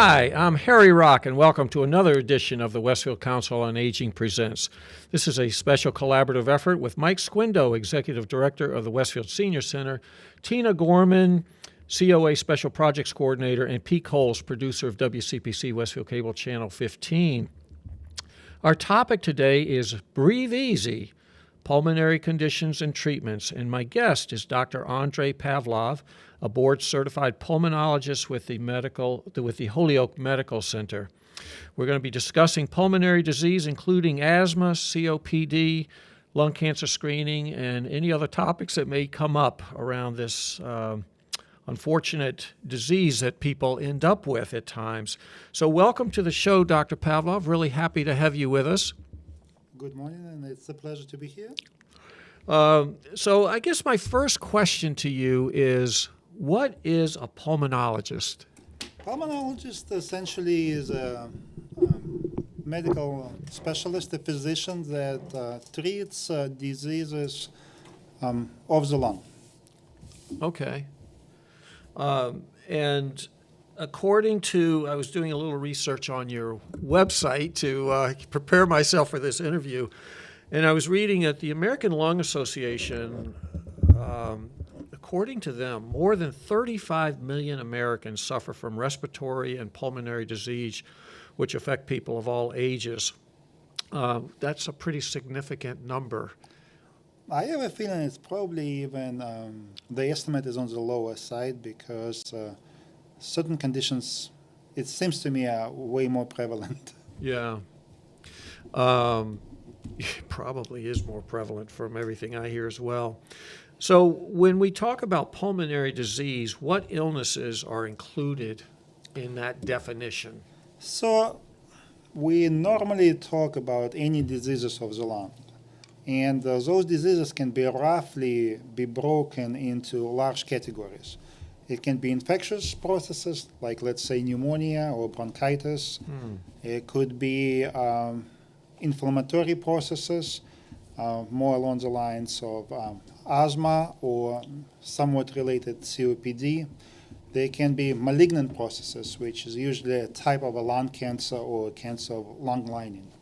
Hi, I'm Harry Rock, and welcome to another edition of the Westfield Council on Aging Presents. This is a special collaborative effort with Mike Squindo, Executive Director of the Westfield Senior Center, Tina Gorman, COA Special Projects Coordinator, and Pete Coles, producer of WCPC Westfield Cable Channel 15. Our topic today is Breathe Easy, Pulmonary Conditions and Treatments, and my guest is Dr. Andrey Pavlov, a board-certified pulmonologist with the Holyoke Medical Center. We're going to be discussing pulmonary disease, including asthma, COPD, lung cancer screening, and any other topics that may come up around this unfortunate disease that people end up with at times. So welcome to the show, Dr. Pavlov. Really happy to have you with us. Good morning, and it's a pleasure to be here. So I guess my first question to you is, what is a pulmonologist? Pulmonologist essentially is a medical specialist, a physician that treats diseases of the lung. Okay. And according to, I was doing a little research on your website to prepare myself for this interview, and I was reading that the American Lung Association, according to them, more than 35 million Americans suffer from respiratory and pulmonary disease, which affect people of all ages. That's a pretty significant number. I have a feeling it's probably even, the estimate is on the lower side because certain conditions, it seems to me, are way more prevalent. Yeah. It probably is more prevalent from everything I hear as well. So when we talk about pulmonary disease, what illnesses are included in that definition? So we normally talk about any diseases of the lung. And those diseases can be roughly broken into large categories. It can be infectious processes, like let's say pneumonia or bronchitis. It could be inflammatory processes, more along the lines of asthma or somewhat related COPD. They can be malignant processes, which is usually a type of a lung cancer or cancer of lung lining.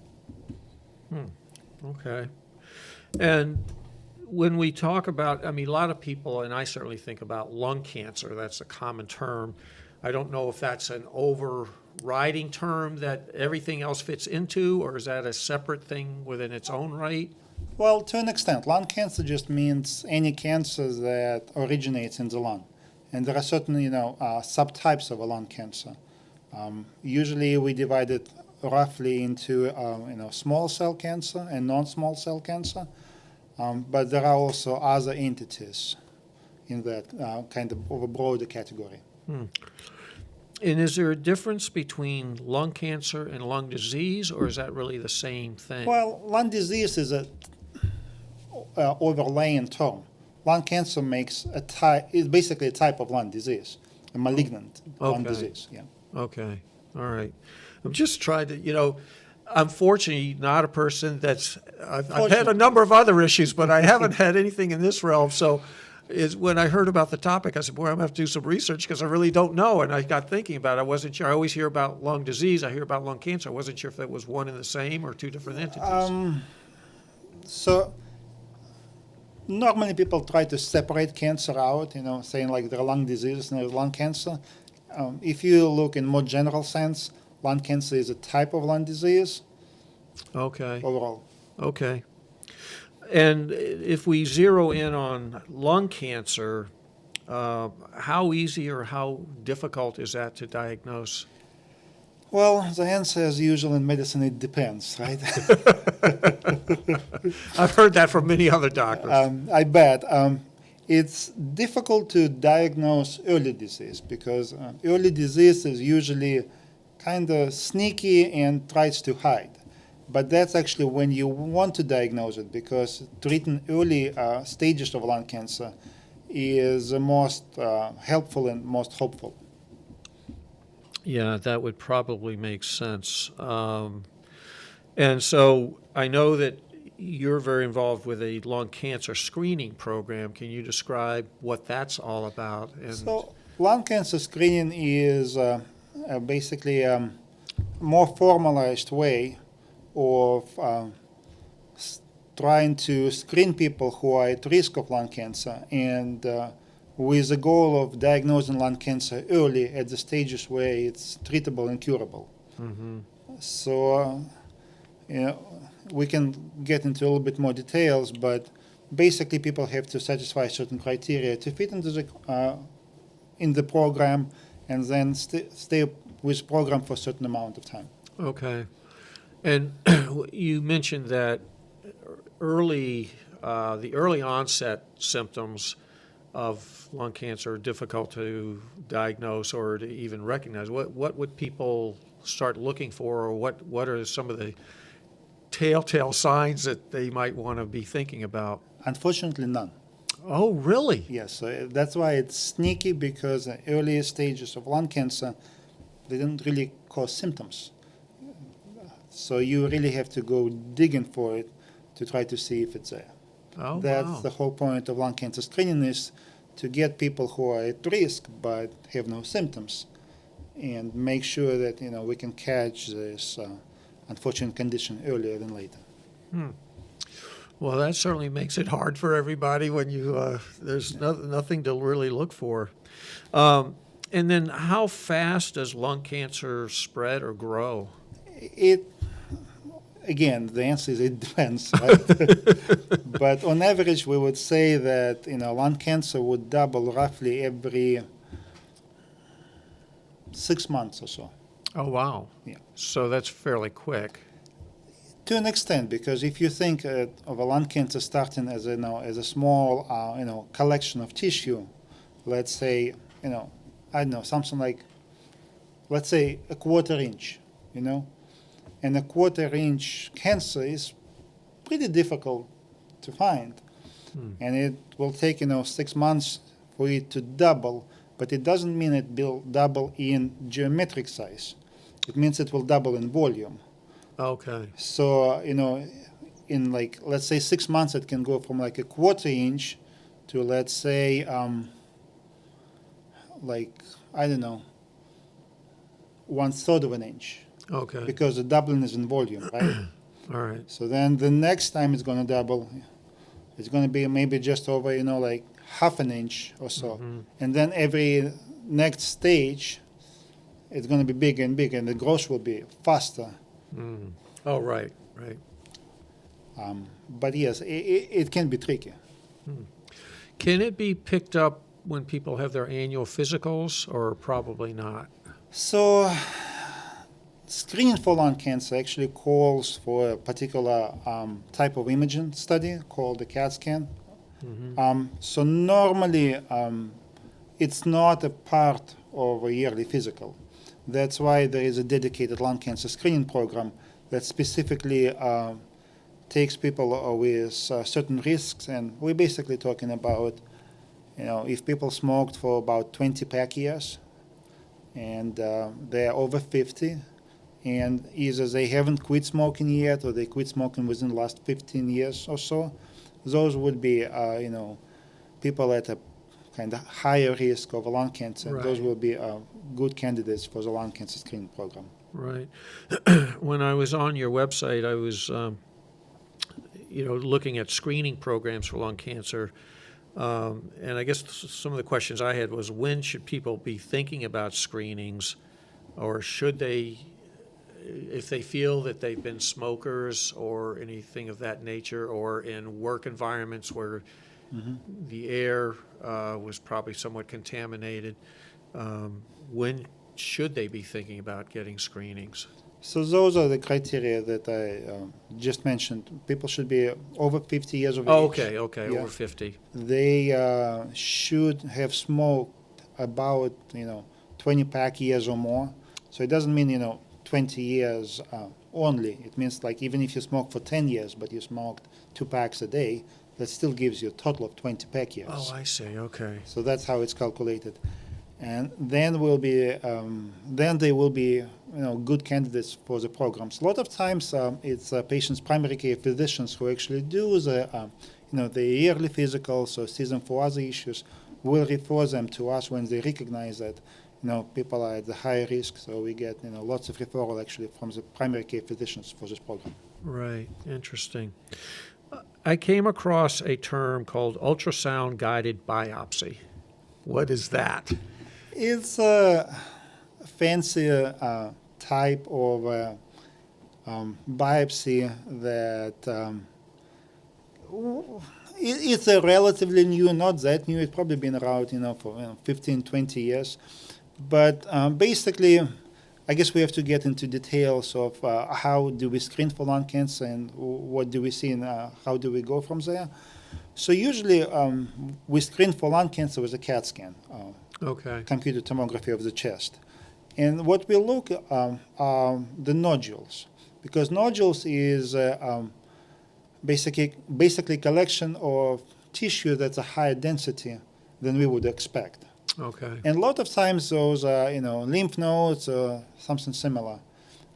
Okay. And when we talk about, a lot of people, and I certainly think about lung cancer, that's a common term. I don't know if that's an overriding term that everything else fits into, or is that a separate thing within its own right? Well, to an extent, lung cancer just means any cancer that originates in the lung. And there are certain, subtypes of a lung cancer. Usually we divide it roughly into, small cell cancer and non-small cell cancer. But there are also other entities in that kind of a broader category. And is there a difference between lung cancer and lung disease, or is that really the same thing? Well, lung disease is a overlaying term. Lung cancer is basically a type of lung disease, a malignant lung disease. Yeah. Okay. All right. I'm just trying to, I'm fortunately not a person I've had a number of other issues, but I haven't had anything in this realm. So when I heard about the topic, I said, boy, I'm going to have to do some research because I really don't know. And I got thinking about it. I wasn't sure. I always hear about lung disease. I hear about lung cancer. I wasn't sure if that was one and the same or two different entities. So normally people try to separate cancer out, saying like there are lung diseases and there's lung cancer. If you look in more general sense, lung cancer is a type of lung disease. Okay. Overall. Okay. And if we zero in on lung cancer, how easy or how difficult is that to diagnose? Well, the answer, as usual in medicine, it depends, right? I've heard that from many other doctors. I bet. It's difficult to diagnose early disease because early disease is usually kind of sneaky and tries to hide. But that's actually when you want to diagnose it because treating early stages of lung cancer is the most helpful and most hopeful. Yeah, that would probably make sense. And so I know that you're very involved with a lung cancer screening program. Can you describe what that's all about? So lung cancer screening is basically more formalized way of trying to screen people who are at risk of lung cancer, and with the goal of diagnosing lung cancer early at the stages where it's treatable and curable. Mm-hmm. So we can get into a little bit more details, but basically people have to satisfy certain criteria to fit into in the program, and then stay with program for a certain amount of time. Okay. And you mentioned that the early onset symptoms of lung cancer are difficult to diagnose or to even recognize. What would people start looking for, or what are some of the telltale signs that they might want to be thinking about? Unfortunately, none. Oh, really? Yes, so that's why it's sneaky, because the earlier stages of lung cancer, they don't really cause symptoms. So you really have to go digging for it to try to see if it's there. Oh, That's wow. the whole point of lung cancer screening, is to get people who are at risk but have no symptoms, and make sure that we can catch this unfortunate condition earlier than later. Well, that certainly makes it hard for everybody when there's nothing to really look for. And then how fast does lung cancer spread or grow? Again, the answer is it depends, right? But on average, we would say that lung cancer would double roughly every 6 months or so. Oh, wow. Yeah. So that's fairly quick. To an extent, because if you think of a lung cancer starting as a small collection of tissue, let's say I don't know, something like, let's say, a quarter inch, and a quarter inch cancer is pretty difficult to find, and it will take 6 months for it to double, but it doesn't mean it will double in geometric size. It means it will double in volume. Okay. So, in let's say 6 months, it can go from like a quarter inch to, let's say, I don't know, 1/3 of an inch, Okay. because the doubling is in volume, right? All right. So then the next time it's going to double, it's going to be maybe just over, like half an inch or so. Mm-hmm. And then every next stage, it's going to be bigger and bigger, and the growth will be faster. Mm. Oh, right. But yes, it can be tricky. Can it be picked up when people have their annual physicals, or probably not? So screening for lung cancer actually calls for a particular type of imaging study called the CAT scan. So normally it's not a part of a yearly physical. That's why there is a dedicated lung cancer screening program that specifically takes people with certain risks. And we're basically talking about, if people smoked for about 20 pack years, and they're over 50, and either they haven't quit smoking yet, or they quit smoking within the last 15 years or so, those would be, people at a kind of higher risk of lung cancer. Right. Those will be good candidates for the lung cancer screening program. Right. When I was on your website, I was, looking at screening programs for lung cancer. And I guess some of the questions I had was, when should people be thinking about screenings, or should they, if they feel that they've been smokers or anything of that nature, or in work environments where the air was probably somewhat contaminated, when should they be thinking about getting screenings? So those are the criteria that I just mentioned. People should be over 50 years of age. Okay, Yeah. over 50. They should have smoked about 20 pack years or more. So it doesn't mean 20 years only. It means like even if you smoke for 10 years but you smoked 2 packs a day, that still gives you a total of 20 pack years. Oh, I see. Okay. So that's how it's calculated. And then they will be good candidates for the programs. A lot of times it's patients' primary care physicians who actually do the yearly physicals or see them for other issues, will refer them to us when they recognize that, people are at the high risk, so we get, lots of referral actually from the primary care physicians for this program. Right. Interesting. I came across a term called ultrasound-guided biopsy. What is that? It's a fancy type of biopsy that it's a relatively new, not that new. It's probably been around, for 15, 20 years. But basically, I guess we have to get into details of how do we screen for lung cancer and what do we see and how do we go from there. So usually we screen for lung cancer with a CAT scan, computed tomography of the chest. And what we look are the nodules, because nodules is basically collection of tissue that's a higher density than we would expect. Okay. And a lot of times those are, lymph nodes or something similar.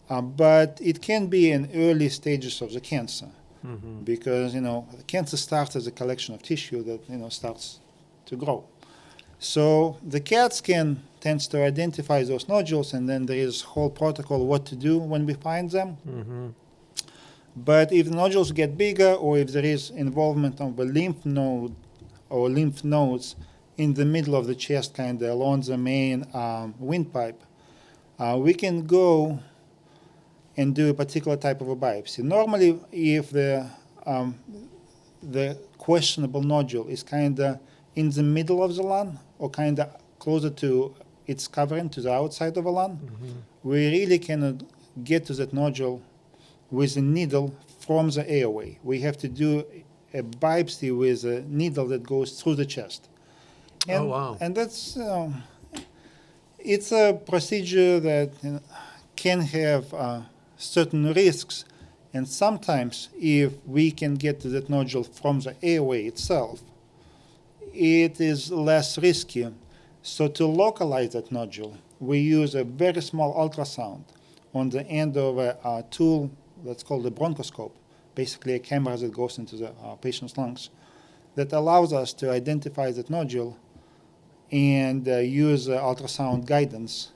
But it can be in early stages of the cancer because, the cancer starts as a collection of tissue that, starts to grow. So the CAT scan tends to identify those nodules, and then there is a whole protocol what to do when we find them. But if the nodules get bigger, or if there is involvement of a lymph node or lymph nodes in the middle of the chest, kind of along the main windpipe, we can go and do a particular type of a biopsy. Normally, if the questionable nodule is kind of in the middle of the lung or kind of closer to its covering, to the outside of the lung, we really cannot get to that nodule with a needle from the airway. We have to do a biopsy with a needle that goes through the chest. And, oh, wow. And that's, it's a procedure that can have certain risks. And sometimes if we can get to that nodule from the airway itself, it is less risky. So to localize that nodule, we use a very small ultrasound on the end of a tool that's called a bronchoscope, basically a camera that goes into the patient's lungs, that allows us to identify that nodule and use ultrasound guidance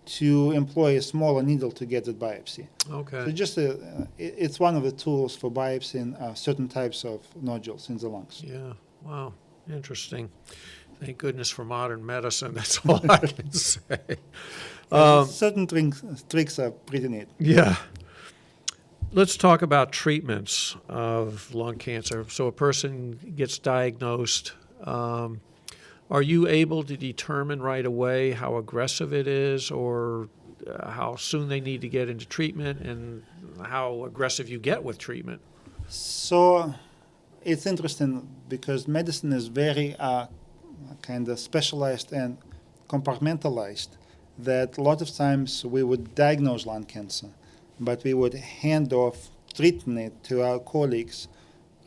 to employ a smaller needle to get that biopsy. Okay. So just it's one of the tools for biopsying certain types of nodules in the lungs. Yeah. Wow. Interesting. Thank goodness for modern medicine. That's all I can say. Certain tricks are pretty neat. Yeah. Let's talk about treatments of lung cancer. So a person gets diagnosed. Are you able to determine right away how aggressive it is, or how soon they need to get into treatment, and how aggressive you get with treatment? So it's interesting because medicine is very kind of specialized and compartmentalized, that a lot of times we would diagnose lung cancer, but we would hand off treatment it to our colleagues,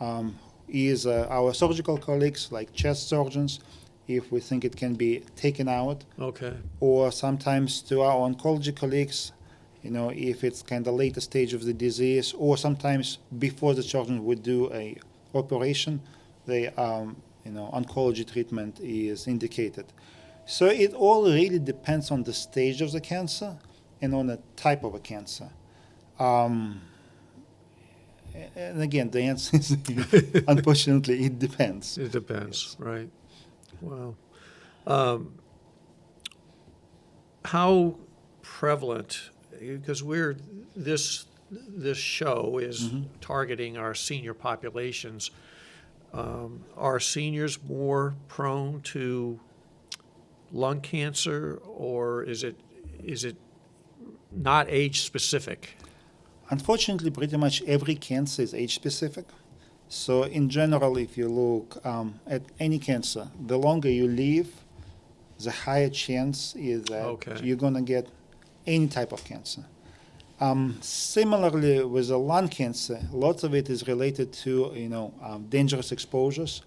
our surgical colleagues like chest surgeons, if we think it can be taken out. Okay. Or sometimes to our oncology colleagues, if it's kind of later stage of the disease, or sometimes before the surgeon would do a operation, the oncology treatment is indicated. So it all really depends on the stage of the cancer and on the type of a cancer. And again, the answer is, unfortunately, it depends. It depends, Yes. Right. Wow. How prevalent, because this show is targeting our senior populations, are seniors more prone to lung cancer, or is it not age specific? Unfortunately, pretty much every cancer is age specific. So in general, if you look at any cancer, the longer you live, the higher chance is that you're going to get any type of cancer. Similarly, with the lung cancer, lots of it is related to dangerous exposures.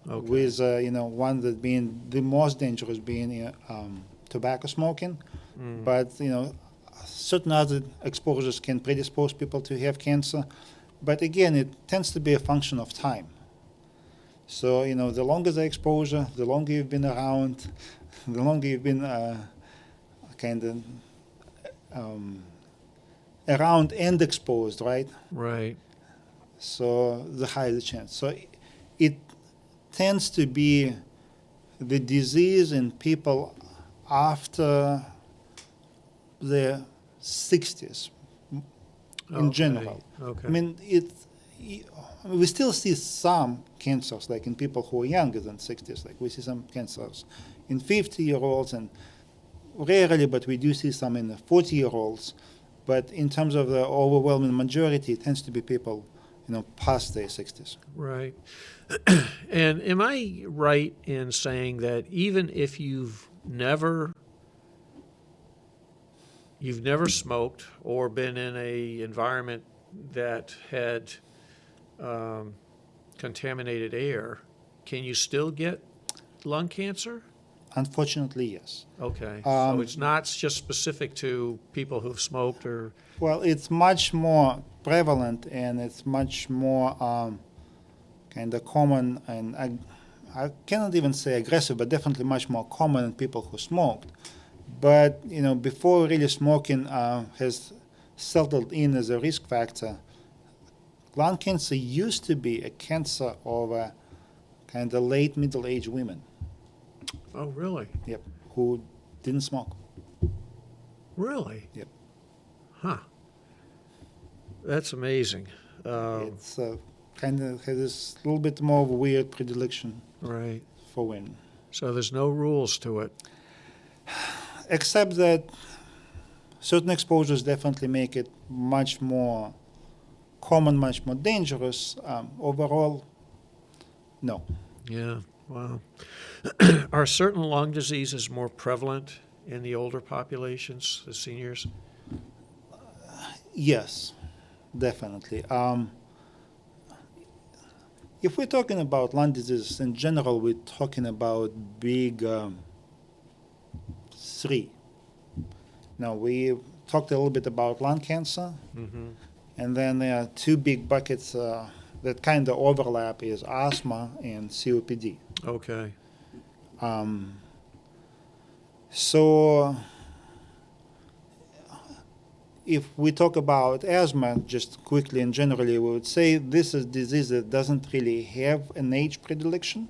With one that being the most dangerous being tobacco smoking, but certain other exposures can predispose people to have cancer. But again, it tends to be a function of time. So, the longer the exposure, the longer you've been around, the longer you've been around and exposed, right? Right. So the higher the chance. So it tends to be the disease in people after the 60s in general. Okay. I mean, we still see some cancers, like in people who are younger than 60s. Like we see some cancers in 50-year-olds, and rarely, but we do see some in the 40-year-olds. But in terms of the overwhelming majority, it tends to be people, past their 60s. Right. And am I right in saying that even if you've never smoked or been in a environment that had contaminated air, can you still get lung cancer? Unfortunately, yes. Okay. So it's not just specific to people who've smoked or... Well, it's much more prevalent, and it's much more kind of common, and I cannot even say aggressive, but definitely much more common in people who smoked. But, before really smoking has settled in as a risk factor, lung cancer used to be a cancer of kind of late middle-aged women. Oh, really? Yep, who didn't smoke. Really? Yep. Huh. That's amazing. It's kind of has this little bit more of a weird predilection Right. for women. So there's no rules to it. Except that certain exposures definitely make it much more common, much more dangerous. Overall, no. Yeah. Wow. Are certain lung diseases more prevalent in the older populations, the seniors? Yes, definitely. If we're talking about lung diseases in general, we're talking about big three. Now, we talked a little bit about lung cancer, and then there are two big buckets that kind of overlap is asthma and COPD. Okay. So if we talk about asthma, just quickly and generally, we would say this is a disease that doesn't really have an age predilection.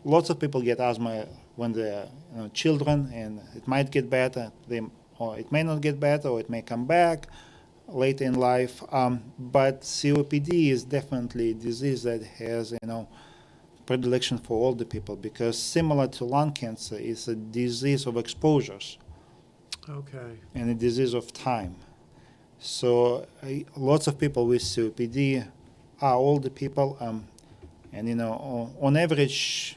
Lots of people get asthma when they're children, and it might get better, or it may not get better, or it may come back later in life. But COPD is definitely a disease that has, predilection for older people, because similar to lung cancer, it's a disease of exposures. Okay. And a disease of time. So lots of people with COPD are older people, and on average,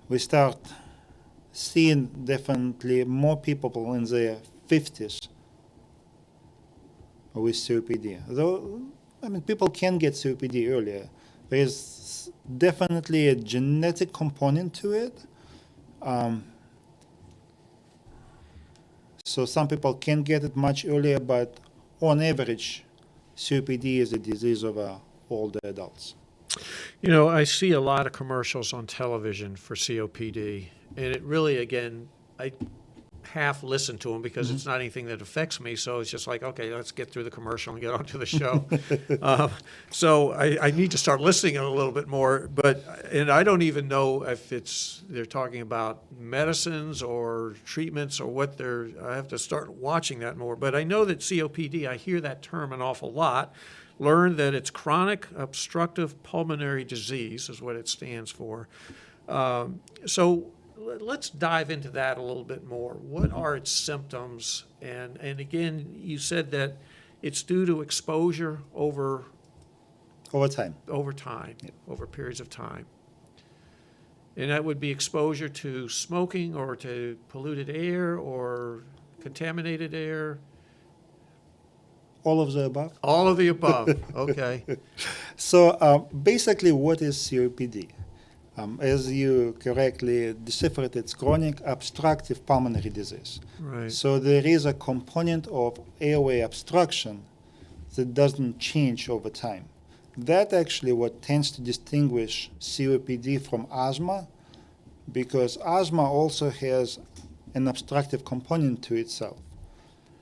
we start seeing definitely more people in their 50s with COPD. Though, people can get COPD earlier. There is definitely a genetic component to it. So some people can get it much earlier, but on average, COPD is a disease of older adults. I see a lot of commercials on television for COPD, and it really, again, I half listen to them because it's not anything that affects me, so it's just like, okay, let's get through the commercial and get on to the show. So I need to start listening a little bit more, and I don't even know if they're talking about medicines or treatments or what I have to start watching that more. But I know that COPD, I hear that term an awful lot. Learn that it's chronic obstructive pulmonary disease is what it stands for. So let's dive into that a little bit more. What are its symptoms? And again, you said that it's due to exposure over time, yep. Over periods of time. And that would be exposure to smoking or to polluted air or contaminated air. All of the above? All of the above, okay. So basically, what is COPD? As you correctly deciphered, it's chronic obstructive pulmonary disease. Right. So there is a component of airway obstruction that doesn't change over time. That actually what tends to distinguish COPD from asthma, because asthma also has an obstructive component to itself,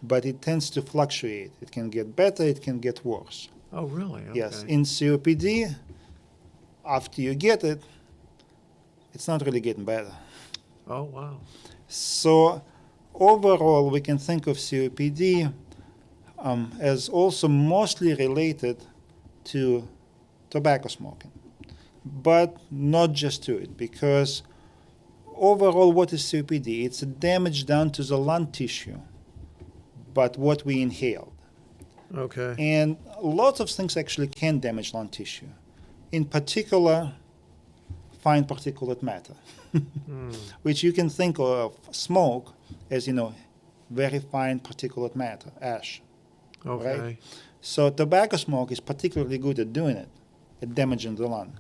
but it tends to fluctuate. It can get better, it can get worse. Oh, really? Okay. Yes, in COPD, after you get it, it's not really getting better. Oh, wow. So overall, we can think of COPD as also mostly related to tobacco smoking, but not just to it, because overall, what is COPD? It's a damage done to the lung tissue, but what we inhaled. Okay. And lots of things actually can damage lung tissue. In particular, fine particulate matter, which you can think of smoke as, very fine particulate matter, ash. Okay. Right? So tobacco smoke is particularly good at doing it, at damaging the lung.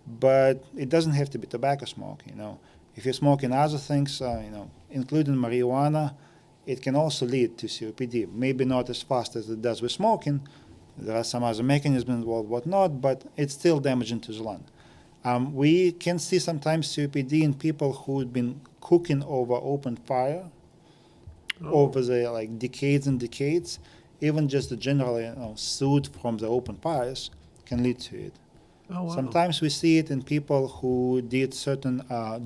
But it doesn't have to be tobacco smoke, If you're smoking other things, including marijuana, it can also lead to COPD. Maybe not as fast as it does with smoking. There are some other mechanisms involved, whatnot, but it's still damaging to the lung. We can see sometimes COPD in people who've been cooking over open fire over the decades and decades. Even just the general soot from the open fires can lead to it. Oh, wow. Sometimes we see it in people who did certain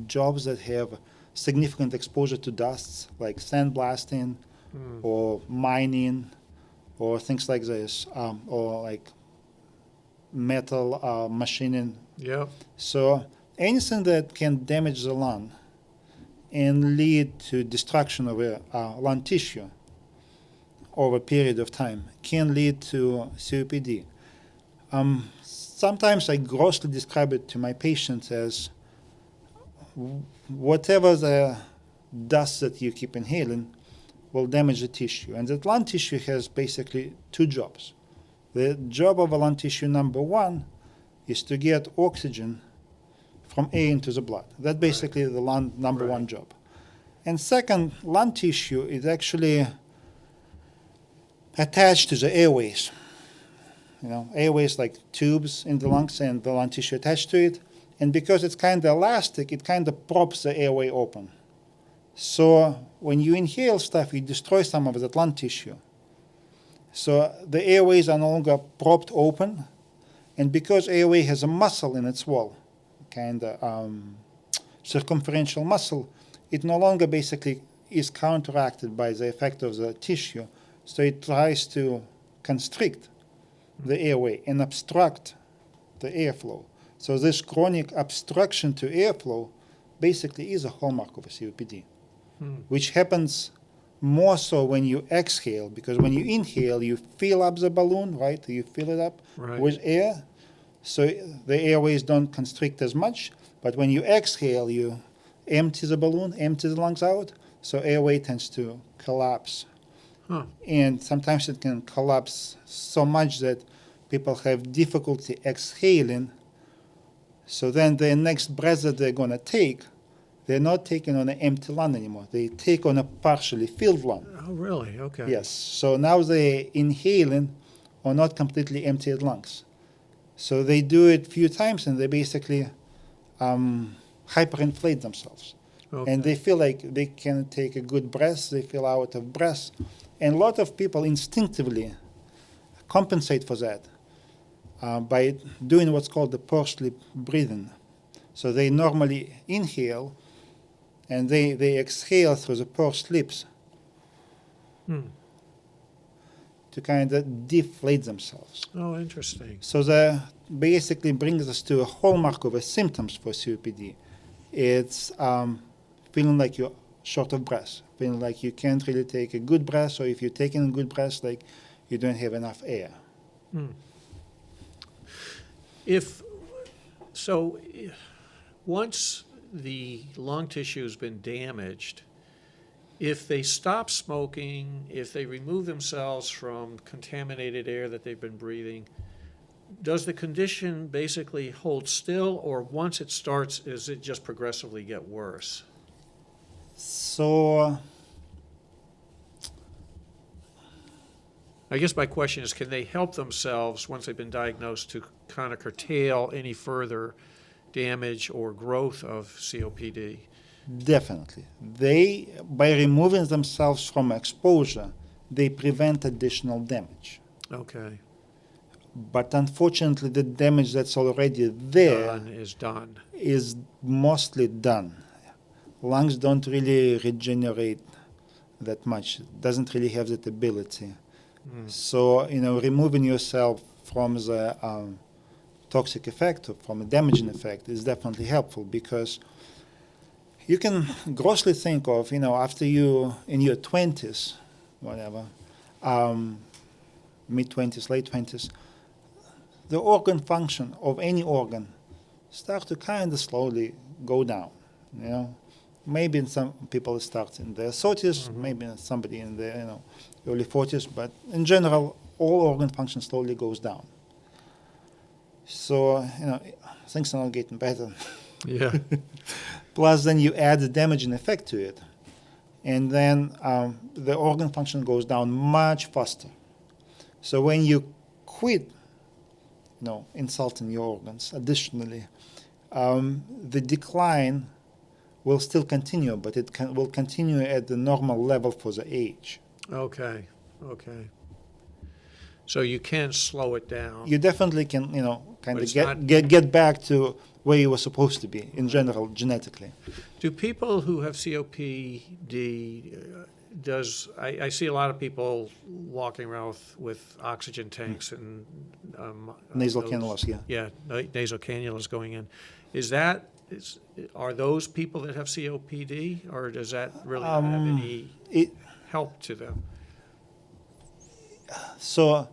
jobs that have significant exposure to dusts, like sandblasting or mining or things like this, or like metal machining. Yep. So anything that can damage the lung and lead to destruction of lung tissue over a period of time can lead to COPD. Sometimes I grossly describe it to my patients as whatever the dust that you keep inhaling will damage the tissue. And that lung tissue has basically two jobs. The job of a lung tissue number one is to get oxygen from air into the blood. That's basically the lung number one job. And second, lung tissue is actually attached to the airways. Airways like tubes in the lungs and the lung tissue attached to it. And because it's kind of elastic, it kind of props the airway open. So when you inhale stuff, you destroy some of that lung tissue. So the airways are no longer propped open. And because airway has a muscle in its wall, kind of circumferential muscle, it no longer basically is counteracted by the effect of the tissue. So it tries to constrict the airway and obstruct the airflow. So this chronic obstruction to airflow basically is a hallmark of a COPD, which happens more so when you exhale, because when you inhale, you fill up the balloon, right? You fill it up with air, so the airways don't constrict as much. But when you exhale, you empty the balloon, empty the lungs out, so airway tends to collapse. And sometimes it can collapse so much that people have difficulty exhaling. So then the next breath that they're going to take, they're not taking on an empty lung anymore. They take on a partially filled lung. Oh, really? Okay. Yes. So now they're inhaling on not completely emptied lungs. So they do it a few times and they basically hyperinflate themselves. Okay. And they feel like they can take a good breath. They feel out of breath. And a lot of people instinctively compensate for that by doing what's called the pursed-lip breathing. So they normally inhale and they exhale through the pursed lips to kind of deflate themselves. Oh, interesting. So that basically brings us to a hallmark of the symptoms for COPD. It's feeling like you're short of breath, feeling like you can't really take a good breath, or if you're taking a good breath, like you don't have enough air. Once the lung tissue has been damaged, if they stop smoking, if they remove themselves from contaminated air that they've been breathing, does the condition basically hold still, or once it starts, does it just progressively get worse? So I guess my question is, can they help themselves once they've been diagnosed to kind of curtail any further damage or growth of COPD? Definitely. They, by removing themselves from exposure, they prevent additional damage. Okay. But unfortunately, the damage that's already there Done is done. is mostly done. Lungs don't really regenerate that much. It doesn't really have that ability. So, removing yourself from the toxic effect or from a damaging effect is definitely helpful, because you can grossly think of, after you, in your 20s, whatever, mid-20s, late 20s, the organ function of any organ starts to kind of slowly go down, Maybe in some people it starts in their 30s, maybe in somebody in their early 40s, but in general, all organ function slowly goes down. So, things are not getting better. Yeah. Plus, then you add the damaging effect to it, and then the organ function goes down much faster. So when you quit, insulting your organs, additionally, the decline will still continue, but it will continue at the normal level for the age. Okay. So you can slow it down. You definitely can, kind But of get back to where you were supposed to be, in general, genetically. Do people who have COPD, I see a lot of people walking around with oxygen tanks and Nasal cannulas, yeah. Yeah, nasal cannulas going in. Are those people that have COPD, or does that really not have any help to them? So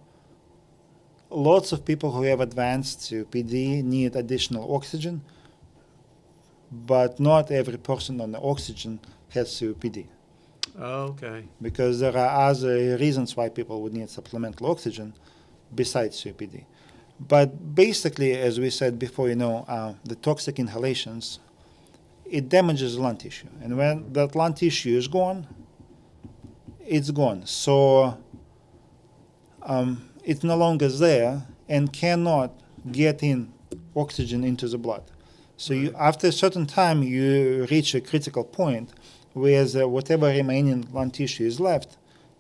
lots of people who have advanced COPD need additional oxygen, but not every person on the oxygen has COPD. Okay. Because there are other reasons why people would need supplemental oxygen besides COPD. But basically, as we said before, the toxic inhalations, it damages lung tissue. And when that lung tissue is gone, it's gone. So it's no longer there and cannot get in oxygen into the blood. So after a certain time, you reach a critical point where whatever remaining lung tissue is left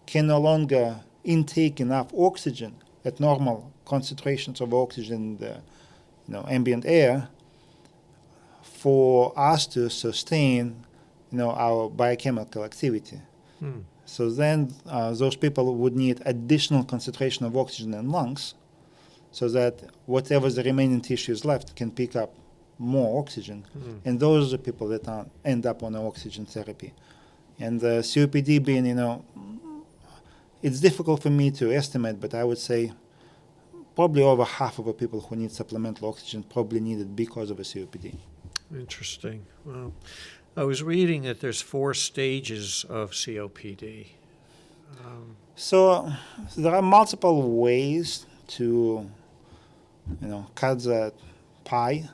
can no longer intake enough oxygen at normal concentrations of oxygen in the ambient air for us to sustain our biochemical activity. So then those people would need additional concentration of oxygen in lungs so that whatever the remaining tissue is left can pick up more oxygen. And those are the people that end up on oxygen therapy. And COPD being, it's difficult for me to estimate, but I would say probably over half of the people who need supplemental oxygen probably need it because of a COPD. Interesting. Well, I was reading that there's 4 stages of COPD. So there are multiple ways to, cut that pie.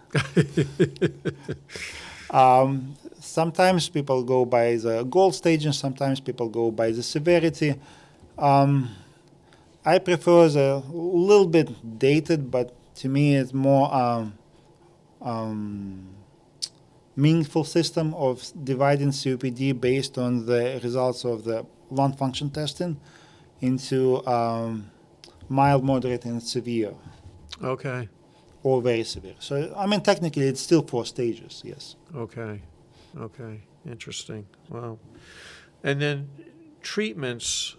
Sometimes people go by the gold stage, and sometimes people go by the severity. I prefer the little bit dated, but to me it's more meaningful system of dividing COPD based on the results of the lung function testing into mild, moderate, and severe. Okay. Or very severe. So, technically it's still 4 stages, yes. Okay. Interesting. Wow. And then treatments,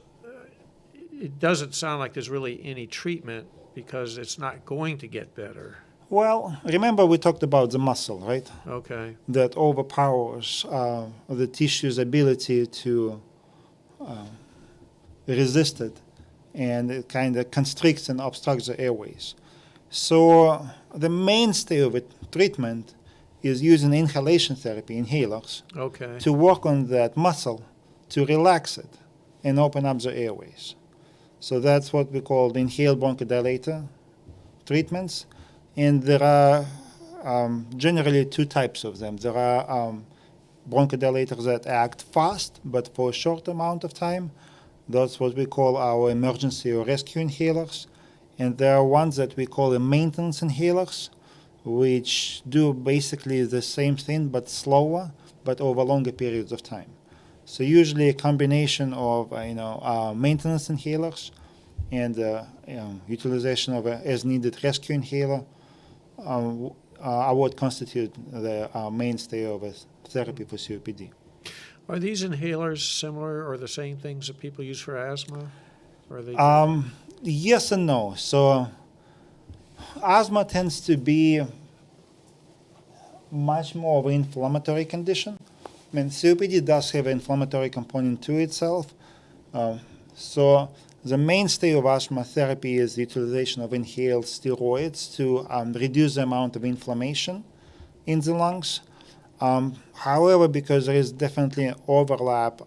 it doesn't sound like there's really any treatment because it's not going to get better. Well, remember we talked about the muscle, right? Okay. That overpowers the tissue's ability to resist it, and it kind of constricts and obstructs the airways. So the mainstay of it, treatment, is using inhalation therapy, inhalers, Okay. to work on that muscle, to relax it, and open up the airways. So that's what we call the inhaled bronchodilator treatments. And there are generally 2 types of them. There are bronchodilators that act fast, but for a short amount of time. That's what we call our emergency or rescue inhalers. And there are ones that we call the maintenance inhalers, which do basically the same thing but slower, but over longer periods of time. So usually a combination of maintenance inhalers and utilization of a as-needed rescue inhaler are what constitute the mainstay of a therapy for COPD. Are these inhalers similar or the same things that people use for asthma? Or are they Yes and no. So asthma tends to be much more of an inflammatory condition. I mean, COPD does have an inflammatory component to itself. So the mainstay of asthma therapy is the utilization of inhaled steroids to reduce the amount of inflammation in the lungs. However, because there is definitely an overlap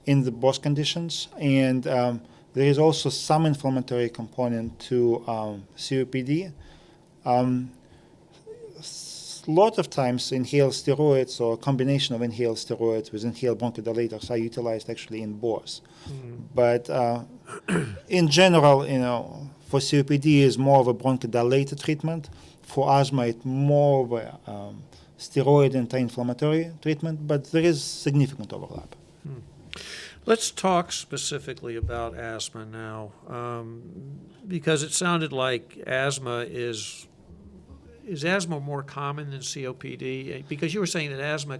in the both conditions, and there is also some inflammatory component to COPD. A lot of times inhaled steroids or a combination of inhaled steroids with inhaled bronchodilators are utilized actually in both. But in general, for COPD is more of a bronchodilator treatment. For asthma, it's more of a steroid anti-inflammatory treatment, but there is significant overlap. Let's talk specifically about asthma now, because it sounded like asthma is asthma more common than COPD? Because you were saying that asthma,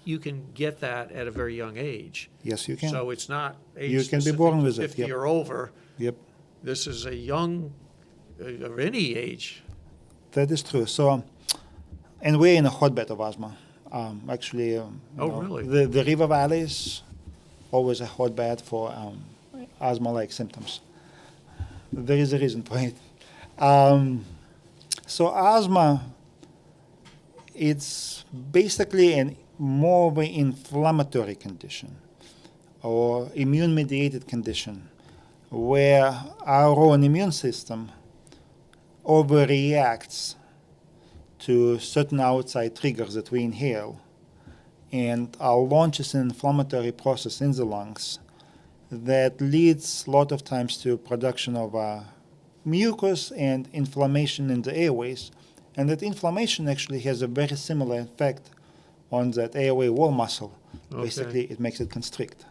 you can get that at a very young age. Yes, you can. So it's not age You can be born with it. 50 Yep. or over. Yep, This is a young, of any age. that is true. So, and we're in a hotbed of asthma. Actually, Really? The river valley is always a hotbed for asthma-like symptoms. There is a reason for it. So asthma, it's basically more of an inflammatory condition or immune-mediated condition where our own immune system overreacts to certain outside triggers that we inhale and launches an inflammatory process in the lungs that leads a lot of times to production of mucus and inflammation in the airways, and that inflammation actually has a very similar effect on that airway wall muscle. Okay. Basically, it makes it constrict.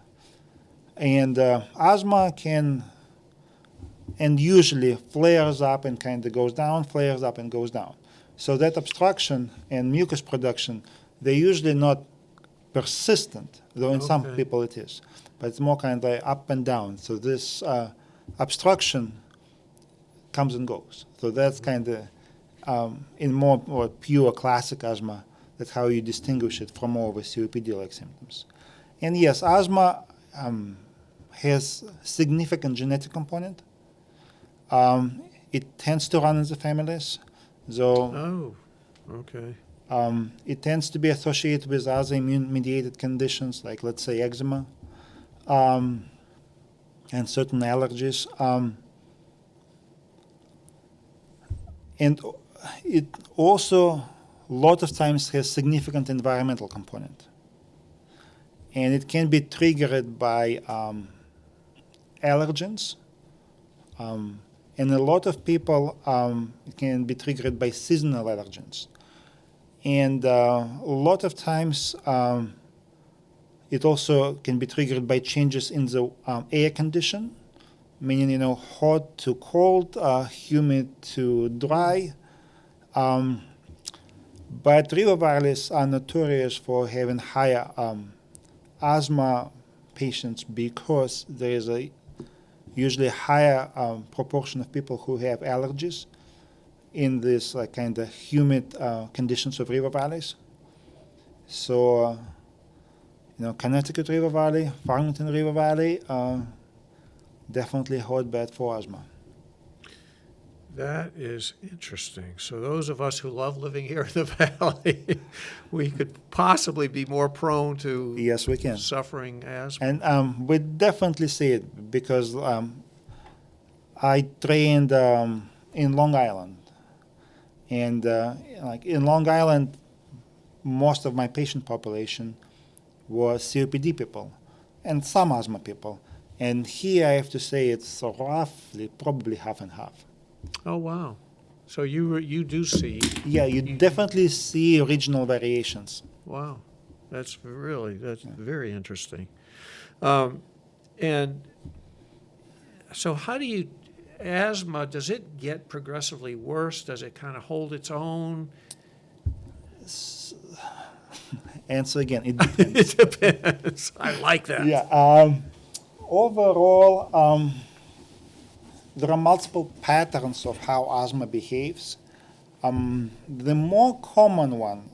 And asthma can, and usually flares up and kind of goes down, flares up and goes down. So that obstruction and mucus production, they're usually not persistent, though in some Okay. people it is. But it's more kind of like up and down. So this obstruction comes and goes. So that's kind of, in more pure classic asthma, that's how you distinguish it from more of a COPD-like symptoms. And yes, asthma has significant genetic component. It tends to run in the families. So Okay. it tends to be associated with other immune-mediated conditions, like, let's say, eczema and certain allergies. And it also, a lot of times, has significant environmental component. And it can be triggered by allergens. And a lot of people, it can be triggered by seasonal allergens. And a lot of times, it also can be triggered by changes in the air condition, meaning, hot to cold, humid to dry. But river valleys are notorious for having higher asthma patients because there is a usually higher proportion of people who have allergies in this kind of humid conditions of river valleys. So, Connecticut River Valley, Farmington River Valley, definitely a hotbed for asthma. That is interesting. So those of us who love living here in the valley, we could possibly be more prone to Yes, we can. suffering asthma. And we definitely see it because I trained in Long Island. And in Long Island, most of my patient population was COPD people. and some asthma people. And here I have to say it's roughly, probably half and half. Oh, wow. So you do see. Yeah, you definitely see regional variations. Wow. That's very interesting. And so how do you, asthma, does it get progressively worse? Does it kind of hold its own? And so again, it depends. It depends. I like that. Yeah. Overall, there are multiple patterns of how asthma behaves. The more common one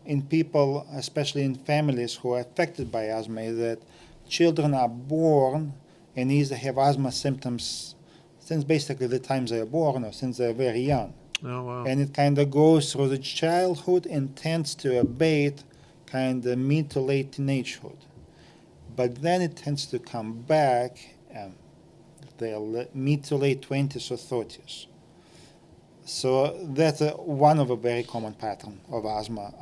in people, especially in families who are affected by asthma, is that children are born and either have asthma symptoms since basically the time they are born or since they're very young. Oh, wow. And it kind of goes through the childhood and tends to abate kind of mid to late teenagehood. But then it tends to come back the mid to late 20s or 30s. So that's one of a very common pattern of asthma.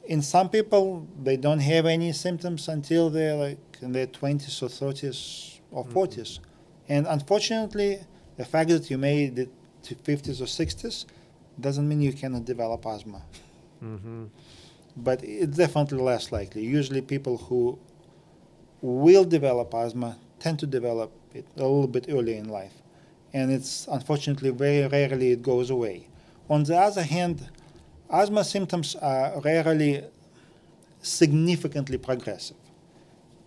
In some people, they don't have any symptoms until they're like in their 20s or 30s or 40s. And unfortunately, the fact that you made it to 50s or 60s doesn't mean you cannot develop asthma. Mm-hmm. But it's definitely less likely. Usually people who will develop asthma tend to develop it a little bit earlier in life. And it's unfortunately very rarely it goes away. On the other hand, asthma symptoms are rarely significantly progressive.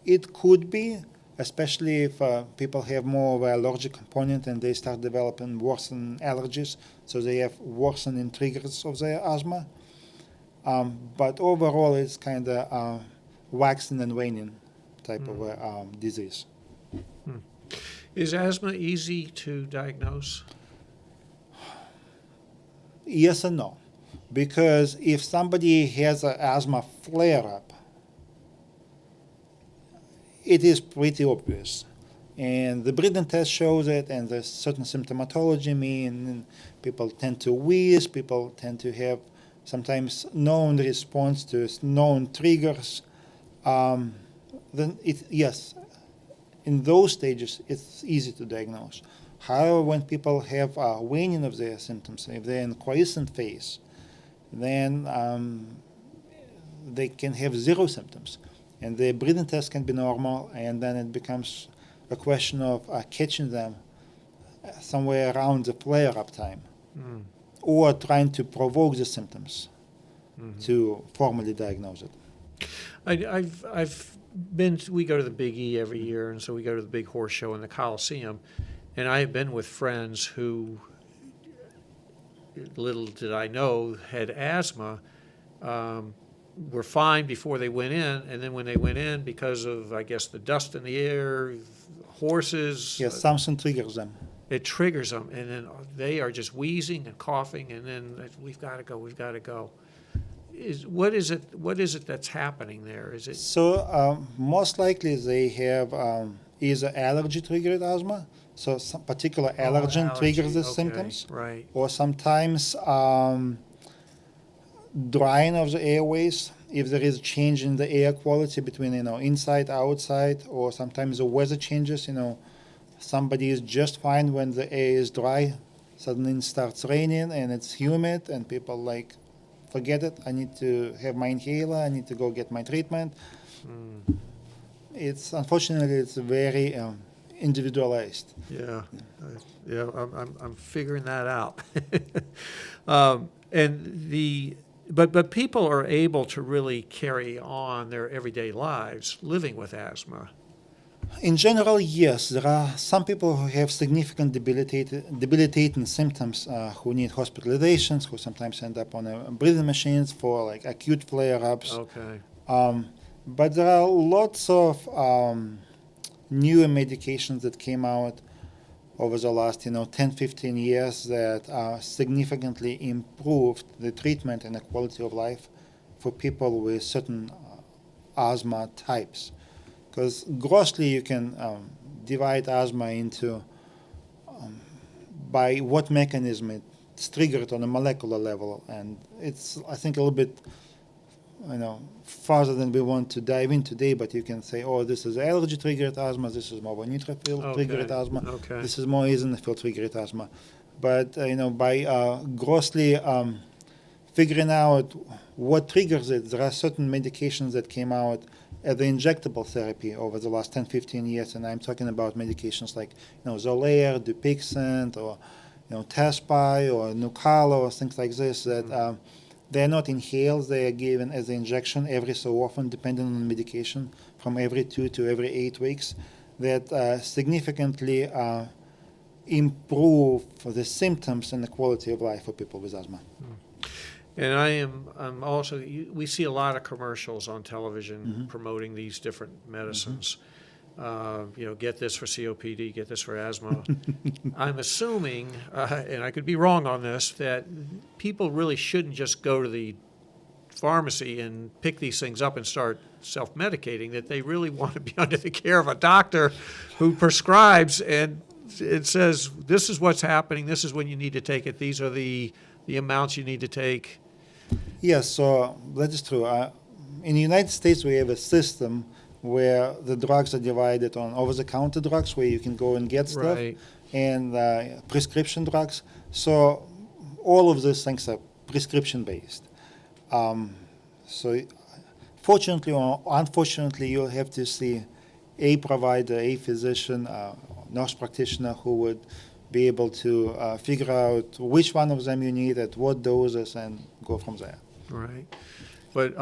It could be, especially if people have more of an allergic component and they start developing worsening allergies, so they have worsening triggers of their asthma. But overall, it's kind of waxing and waning type of disease. Is asthma easy to diagnose? Yes and no. Because if somebody has an asthma flare-up, it is pretty obvious. And the breathing test shows it, and there's certain symptomatology, meaning people tend to wheeze, people tend to have sometimes known response to known triggers. Then yes, in those stages, it's easy to diagnose. However, when people have a waning of their symptoms, if they're in quiescent phase, then they can have zero symptoms. And the breathing test can be normal, and then it becomes a question of catching them somewhere around the flare-up time, or trying to provoke the symptoms to formally diagnose it. I've been. We go to the Big E every year, and so we go to the big horse show in the Coliseum, and I have been with friends who, little did I know, had asthma. Were fine before they went in, and then when they went in, because of, I guess, the dust in the air, horses. Yes, something triggers them. It triggers them, and then they are just wheezing and coughing, and then we've got to go. What is it that's happening there? Is it so? Most likely they have either allergy triggered asthma, so some particular allergen triggers the symptoms, right? Or sometimes drying of the airways, if there is a change in the air quality between inside, outside, or sometimes the weather changes. Somebody is just fine when the air is dry, suddenly it starts raining and it's humid, and people forget it. I need to have my inhaler. I need to go get my treatment. It's unfortunately it's very individualized. Yeah, I'm figuring that out. But people are able to really carry on their everyday lives living with asthma. In general, yes. There are some people who have significant debilitating symptoms who need hospitalizations, who sometimes end up on breathing machines for acute flare-ups. Okay. But there are lots of newer medications that came out over the last 10, 15 years that significantly improved the treatment and the quality of life for people with certain asthma types. Because grossly you can divide asthma into by what mechanism it's triggered on a molecular level, and it's, I think, a little bit farther than we want to dive in today, but you can say, oh, this is allergy-triggered asthma, this is more neutrophil-triggered asthma, this is more eosinophil-triggered asthma. But, by grossly figuring out what triggers it, there are certain medications that came out as the injectable therapy over the last 10, 15 years, and I'm talking about medications like, Xolair, Dupixent, or, Tezspire, or Nucala, or things like this, that they're not inhaled, they are given as an injection every so often, depending on the medication, from every 2 to every 8 weeks, that significantly improve the symptoms and the quality of life for people with asthma. And I'm also, we see a lot of commercials on television promoting these different medicines. Get this for COPD, get this for asthma. I'm assuming, and I could be wrong on this, that people really shouldn't just go to the pharmacy and pick these things up and start self-medicating, that they really want to be under the care of a doctor who prescribes and it says, this is what's happening, this is when you need to take it, these are the amounts you need to take. Yes, so that is true. In the United States, we have a system where the drugs are divided on over-the-counter drugs, where you can go and get stuff, and prescription drugs. So all of these things are prescription-based. So fortunately or unfortunately, you'll have to see a provider, a physician, nurse practitioner who would be able to figure out which one of them you need at what doses and go from there. Right. But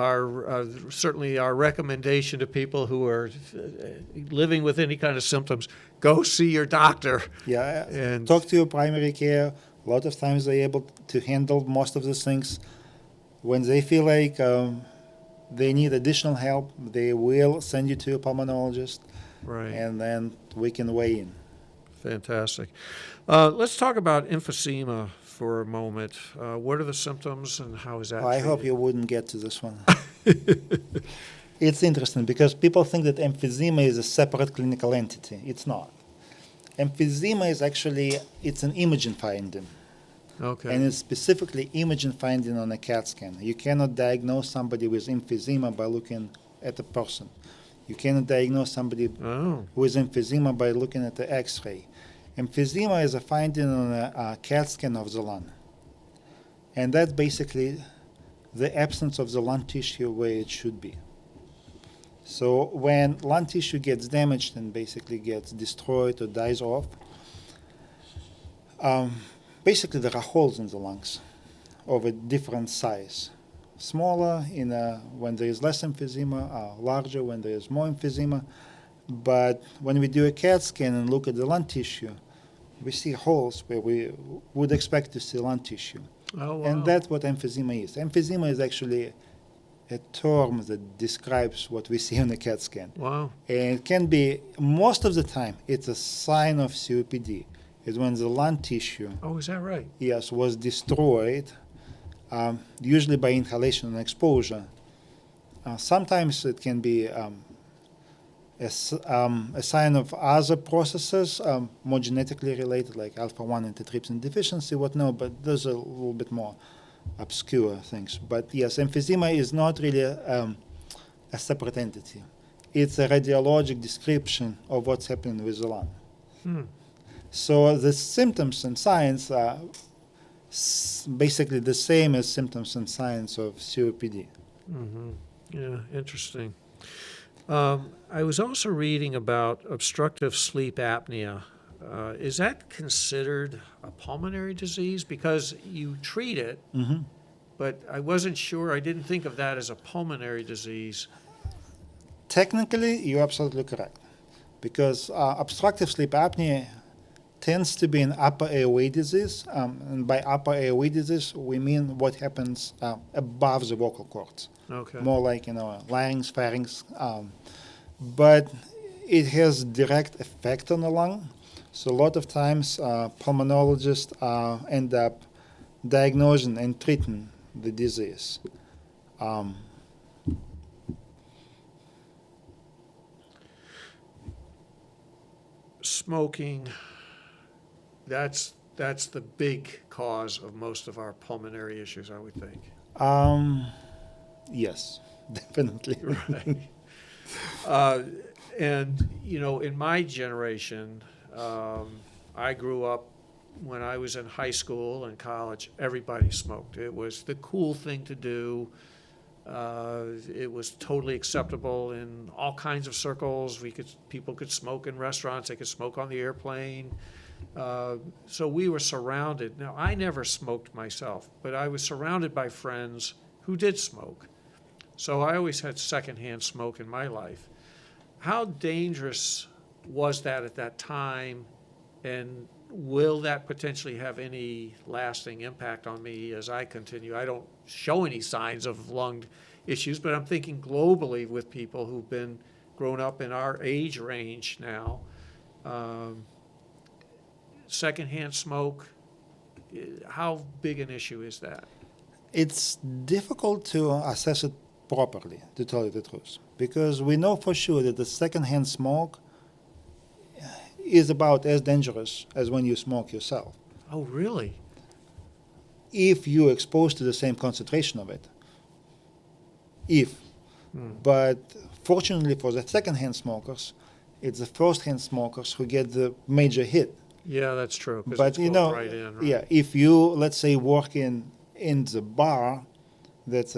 certainly our recommendation to people who are living with any kind of symptoms, go see your doctor. Yeah, and talk to your primary care. A lot of times they're able to handle most of these things. When they feel like they need additional help, they will send you to a pulmonologist. Right. And then we can weigh in. Fantastic. Let's talk about emphysema for a moment. What are the symptoms and how is that treated? I hope you wouldn't get to this one. It's interesting because people think that emphysema is a separate clinical entity. It's not. Emphysema is actually, it's an imaging finding. Okay. And it's specifically imaging finding on a CAT scan. You cannot diagnose somebody with emphysema by looking at a person. You cannot diagnose somebody with emphysema by looking at the X-ray. Emphysema is a finding on a CAT scan of the lung. And that's basically the absence of the lung tissue where it should be. So when lung tissue gets damaged and basically gets destroyed or dies off, basically there are holes in the lungs of a different size. Smaller when there is less emphysema, larger when there is more emphysema. But when we do a CAT scan and look at the lung tissue, we see holes where we would expect to see lung tissue. Oh, wow. And that's what emphysema is. Emphysema is actually a term that describes what we see on a CAT scan. Wow. And it can be, most of the time, it's a sign of COPD. It's when the lung tissue, Oh, is that right? yes, was destroyed, usually by inhalation and exposure. Sometimes it can be a sign of other processes, more genetically related, like alpha-1 antitrypsin deficiency, whatnot, but those are a little bit more obscure things. But yes, emphysema is not really a separate entity. It's a radiologic description of what's happening with the lung. So the symptoms and signs are basically the same as symptoms and signs of COPD. Mm-hmm. Yeah, interesting. I was also reading about obstructive sleep apnea. Is that considered a pulmonary disease? Because you treat it, but I wasn't sure. I didn't think of that as a pulmonary disease. Technically, you're absolutely correct. Because obstructive sleep apnea tends to be an upper airway disease. And by upper airway disease, we mean what happens above the vocal cords. Okay. More like, larynx, pharynx. But it has direct effect on the lung. So a lot of times pulmonologists end up diagnosing and treating the disease. Smoking, that's the big cause of most of our pulmonary issues, I would think. Yes. definitely. Right. Uh, and, in my generation, I grew up when I was in high school and college, everybody smoked. It was the cool thing to do. It was totally acceptable in all kinds of circles. People could smoke in restaurants. They could smoke on the airplane. So we were surrounded. Now, I never smoked myself, but I was surrounded by friends who did smoke. So I always had secondhand smoke in my life. How dangerous was that at that time, and will that potentially have any lasting impact on me as I continue? I don't show any signs of lung issues, but I'm thinking globally with people who've been grown up in our age range now. Secondhand smoke, how big an issue is that? It's difficult to assess it properly, to tell you the truth, because we know for sure that the secondhand smoke is about as dangerous as when you smoke yourself. Oh, really? If you're exposed to the same concentration of it. But fortunately for the secondhand smokers, it's the first-hand smokers who get the major hit. Yeah, that's true. 'Cause But it's you going know, right in, right? yeah, if you, let's say, work in the bar that's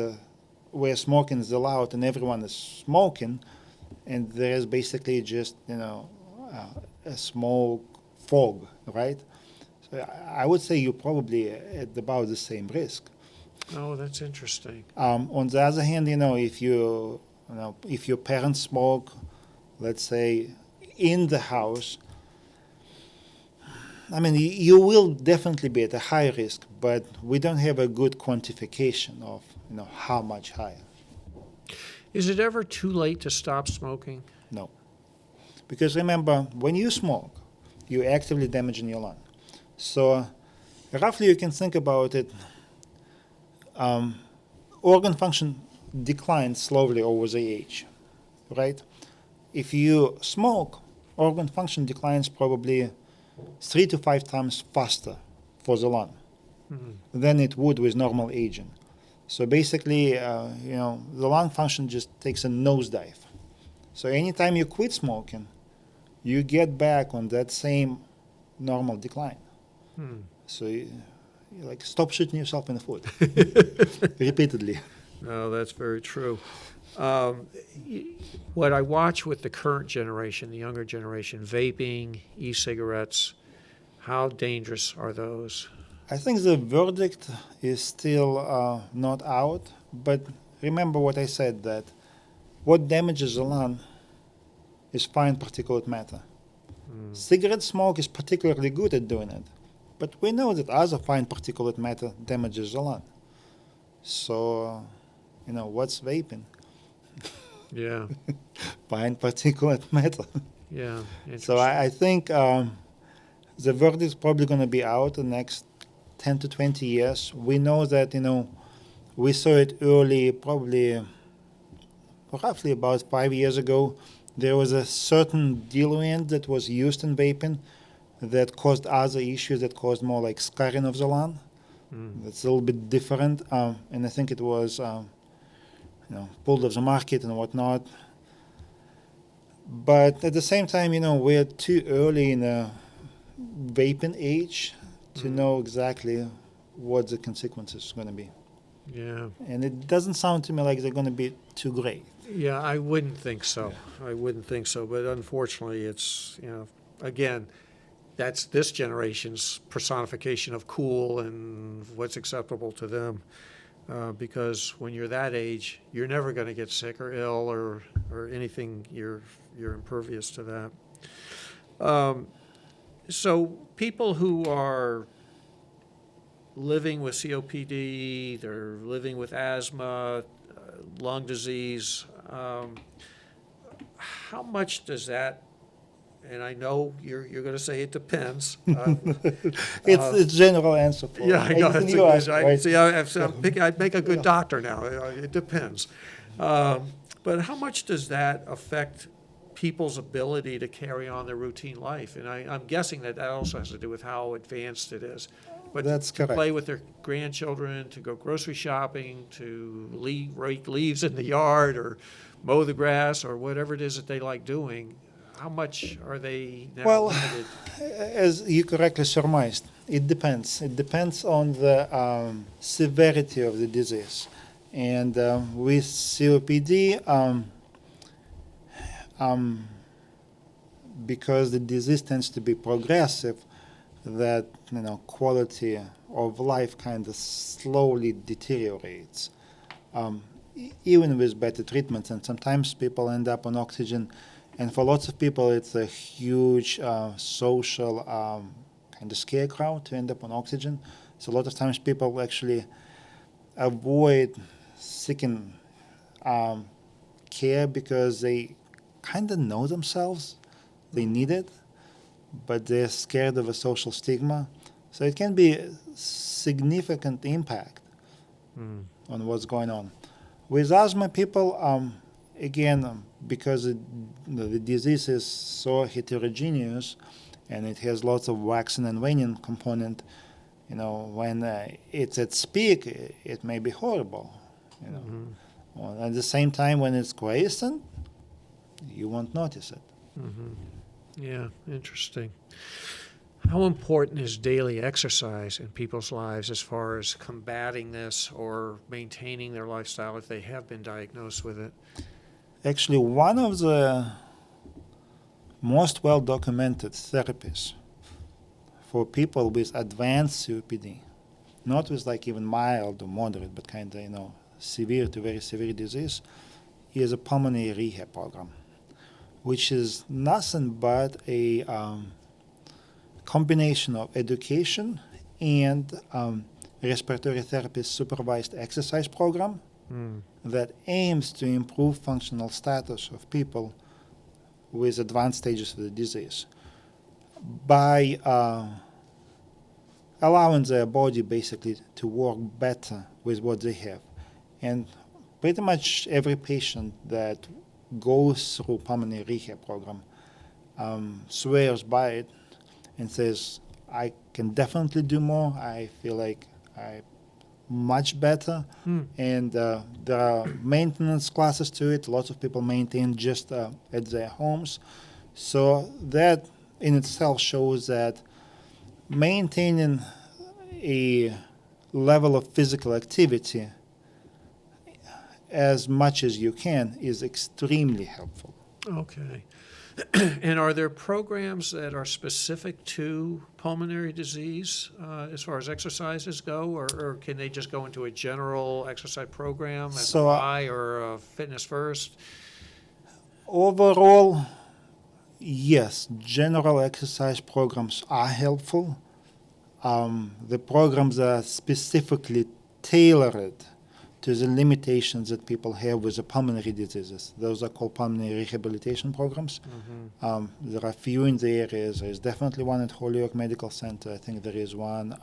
where smoking is allowed and everyone is smoking, and there's basically just, a smoke fog, right? So I would say you're probably at about the same risk. Oh, that's interesting. On the other hand, if if your parents smoke, let's say, in the house, I mean, you will definitely be at a high risk, but we don't have a good quantification of, how much higher. Is it ever too late to stop smoking? No. Because remember, when you smoke, you're actively damaging your lung. So roughly you can think about it, organ function declines slowly over the age, right? If you smoke, organ function declines probably 3 to 5 times faster for the lung than it would with normal aging. So basically, the lung function just takes a nosedive. So anytime you quit smoking, you get back on that same normal decline. So you stop shooting yourself in the foot repeatedly. No, that's very true. What I watch with the current generation, the younger generation, vaping, e-cigarettes, how dangerous are those? I think the verdict is still not out, but remember what I said, that what damages the lung is fine particulate matter. Cigarette smoke is particularly good at doing it, but we know that other fine particulate matter damages the lung. So, what's vaping? Yeah. Fine particulate matter. Yeah. So I think the verdict is probably going to be out in the next 10 to 20 years. We know that, we saw it early, probably roughly about 5 years ago. There was a certain diluent that was used in vaping that caused other issues, that caused more like scarring of the lung. That's a little bit different. And I think it was, pulled off the market and whatnot. But at the same time, we're too early in the vaping age to know exactly what the consequences are going to be. Yeah. And it doesn't sound to me like they're going to be too great. Yeah, I wouldn't think so. I wouldn't think so. But unfortunately, it's, again, that's this generation's personification of cool and what's acceptable to them. Because when you're that age, you're never going to get sick or ill or anything. You're impervious to that. So people who are living with COPD, they're living with asthma, lung disease, how much does that, and I know you're going to say it depends. It's general answer for Yeah, I know. anything That's you ask, right? right? See, I'd make a good doctor now. It depends. But how much does that affect people's ability to carry on their routine life? And I'm guessing that also has to do with how advanced it is. But That's to correct. play with their grandchildren, to go grocery shopping, to rake leaves in the yard or mow the grass or whatever it is that they like doing, how much are they now Well, limited? as you correctly surmised, it depends. It depends on the severity of the disease. And with COPD, because the disease tends to be progressive, that quality of life kind of slowly deteriorates, even with better treatments. And sometimes people end up on oxygen, and for lots of people, it's a huge social kind of scarecrow to end up on oxygen. So a lot of times people actually avoid seeking care because they kind of know themselves they need it, but they're scared of a social stigma. So it can be a significant impact on what's going on. With asthma, people, again, because the disease is so heterogeneous and it has lots of waxing and waning component, when it's at peak, it may be horrible. Well, at the same time, when it's quiescent, you won't notice it. Yeah, interesting. How important is daily exercise in people's lives as far as combating this or maintaining their lifestyle if they have been diagnosed with it? Actually, one of the most well-documented therapies for people with advanced COPD, not with like even mild or moderate, but kind of severe to very severe disease, is a pulmonary rehab program, which is nothing but a combination of education and respiratory therapist supervised exercise program that aims to improve functional status of people with advanced stages of the disease by allowing their body basically to work better with what they have. And pretty much every patient that goes through pulmonary rehab program swears by it and says, I can definitely do more. I feel like I'm much better. And there are maintenance classes to it. Lots of people maintain just at their homes. So that in itself shows that maintaining a level of physical activity as much as you can is extremely helpful. Okay. And are there programs that are specific to pulmonary disease as far as exercises go, or can they just go into a general exercise program as So, or Fitness First? Overall, yes, general exercise programs are helpful. The programs are specifically tailored to the limitations that people have with the pulmonary diseases. Those are called pulmonary rehabilitation programs. There are a few in the areas. There's definitely one at Holyoke Medical Center. I think there is one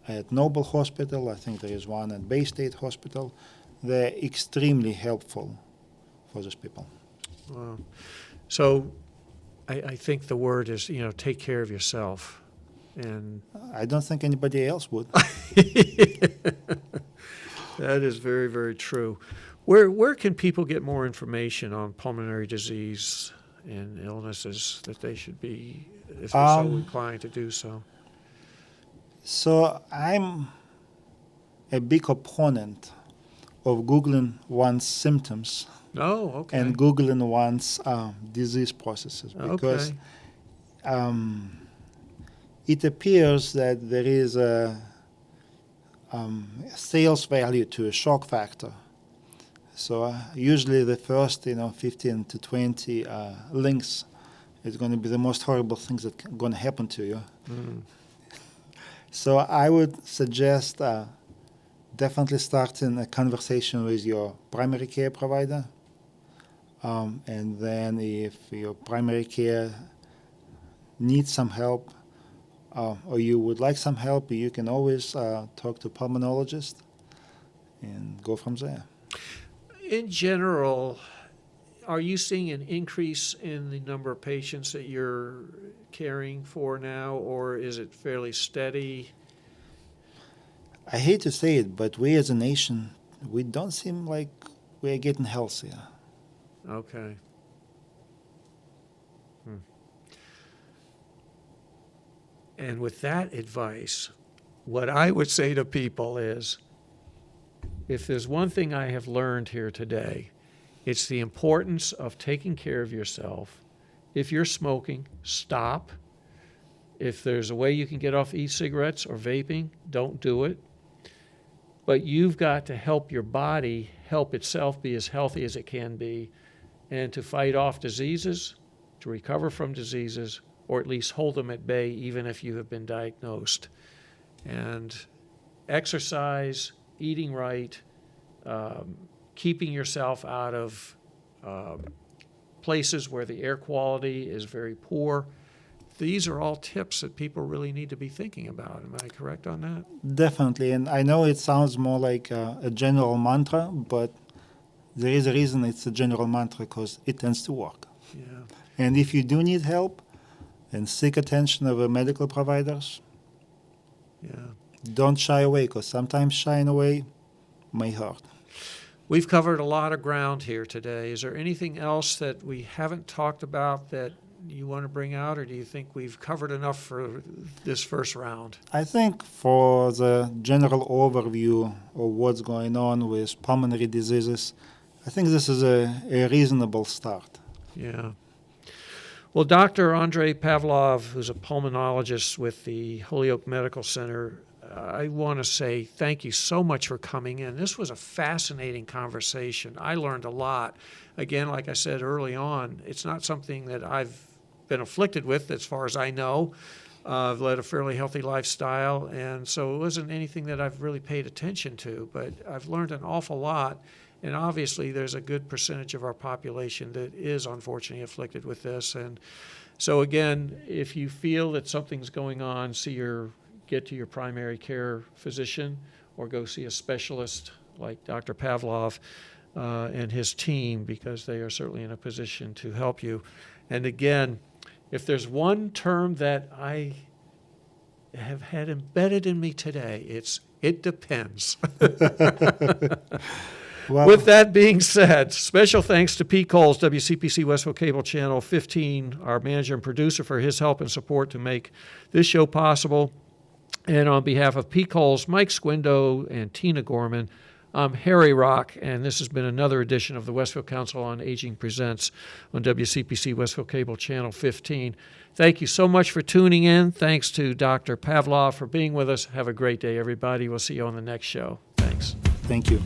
at Noble Hospital. I think there is one at Bay State Hospital. They're extremely helpful for those people. Wow. So I think the word is, take care of yourself. And I don't think anybody else would. That is very, very true. Where can people get more information on pulmonary disease and illnesses that they should be, if they're so inclined to do so? So I'm a big opponent of Googling one's symptoms Oh, okay. and Googling one's disease processes because it appears that there is a sales value to a shock factor. So usually the first 15 to 20 links is going to be the most horrible things that are going to happen to you. So I would suggest definitely starting a conversation with your primary care provider. And then if your primary care needs some help, or you would like some help, you can always talk to a pulmonologist and go from there. In general, are you seeing an increase in the number of patients that you're caring for now, or is it fairly steady? I hate to say it, but we as a nation, we don't seem like we're getting healthier. Okay. And with that advice, what I would say to people is, if there's one thing I have learned here today, it's the importance of taking care of yourself. If you're smoking, stop. If there's a way you can get off e-cigarettes or vaping, don't do it. But you've got to help your body help itself be as healthy as it can be, and to fight off diseases, to recover from diseases, or at least hold them at bay even if you have been diagnosed. And exercise, eating right, keeping yourself out of places where the air quality is very poor. These are all tips that people really need to be thinking about. Am I correct on that? Definitely, and I know it sounds more like a general mantra, but there is a reason it's a general mantra, because it tends to work. Yeah. And if you do need help, and seek attention of medical providers, Yeah. don't shy away, because sometimes shying away may hurt. We've covered a lot of ground here today. Is there anything else that we haven't talked about that you want to bring out, or do you think we've covered enough for this first round? I think for the general overview of what's going on with pulmonary diseases, I think this is a reasonable start. Yeah. Well, Dr. Andrey Pavlov, who's a pulmonologist with the Holyoke Medical Center, I want to say thank you so much for coming in. This was a fascinating conversation. I learned a lot. Again, like I said early on, it's not something that I've been afflicted with as far as I know. I've led a fairly healthy lifestyle, and so it wasn't anything that I've really paid attention to, but I've learned an awful lot. And obviously, there's a good percentage of our population that is unfortunately afflicted with this. And so again, if you feel that something's going on, get to your primary care physician, or go see a specialist like Dr. Pavlov and his team, because they are certainly in a position to help you. And again, if there's one term that I have had embedded in me today, it depends. Well, With that being said, special thanks to Pete Coles, WCPC Westville Cable Channel 15, our manager and producer, for his help and support to make this show possible. And on behalf of Pete Coles, Mike Squindo, and Tina Gorman, I'm Harry Rock, and this has been another edition of the Westville Council on Aging Presents on WCPC Westville Cable Channel 15. Thank you so much for tuning in. Thanks to Dr. Pavlov for being with us. Have a great day, everybody. We'll see you on the next show. Thanks. thank you.